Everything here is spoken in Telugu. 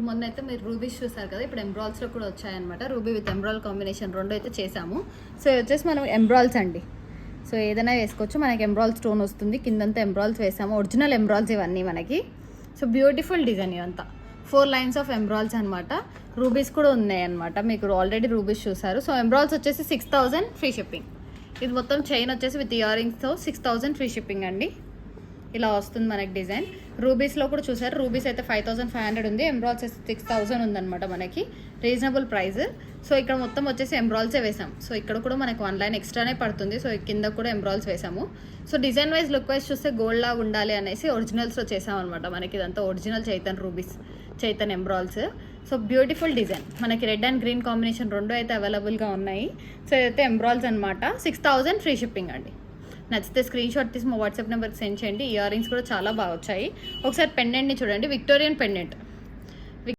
మొన్న అయితే మీరు రూబీస్ చూసారు కదా, ఇప్పుడు ఎంబ్రాల్స్లో కూడా వచ్చాయన్నమాట. రూబీ విత్ ఎంబ్రాల్ కాంబినేషన్ రెండు అయితే చేసాము. సో వచ్చేసి మనం ఎంబ్రాల్స్ అండి. సో ఏదైనా వేసుకోవచ్చు. మనకి ఎంబ్రాల్ స్టోన్ వస్తుంది, కిందంతా ఎంబ్రాల్స్ వేసాము. ఒరిజినల్ ఎంబ్రాల్స్ ఇవన్నీ మనకి. సో బ్యూటిఫుల్ డిజైన్ ఇవంతా 4 లైన్స్ ఆఫ్ ఎంబ్రాల్స్ అనమాట. రూబీస్ కూడా ఉన్నాయి అనమాట. మీకు ఆల్రెడీ రూబీస్ చూసారు. సో ఎంబ్రాల్స్ వచ్చేసి 6000 ఫ్రీ షిప్పింగ్. ఇది మొత్తం చైన్ వచ్చేసి విత్ ఇయర్ రింగ్స్తో 6000 ఫ్రీ షిప్పింగ్ అండి. ఇలా వస్తుంది మనకి డిజైన్. రూబీస్లో కూడా చూసారు. రూబీస్ అయితే 5500 ఉంది, ఎంబ్రాల్స్ అయితే 6000 ఉందన్నమాట. మనకి రీజనబుల్ ప్రైస్. సో ఇక్కడ మొత్తం వచ్చేసి ఎంబ్రాల్సే వేసాం. సో ఇక్కడ కూడా మనకి 1 లైన్ ఎక్స్ట్రానే పడుతుంది. సో కింద కూడా ఎంబ్రాల్స్ వేసాము. So design wise look wise చూస్తే గోల్డ్ లాగా ఉండాలి అనేసి ఒరిజినల్స్లో చేసామన్నమాట. మనకి ఇదంతా original Chaitan rubies, Chaitan emeralds. So beautiful design. మనకి రెడ్ అండ్ గ్రీన్ కాంబినేషన్ రెండు అయితే అవైలబుల్గా ఉన్నాయి. సో ఇదైతే ఎంబ్రాల్స్ అనమాట. 6000 ఫ్రీ షిప్పింగ్ అండి. నచ్చితే స్క్రీన్ షాట్ తీసి మా వాట్సాప్ నెంబర్కి సెండ్ చేయండి. ఇయర్ రింగ్స్ కూడా చాలా బాగా వచ్చాయి. ఒకసారి పెండెంట్ని చూడండి, విక్టోరియన్ పెండెంట్.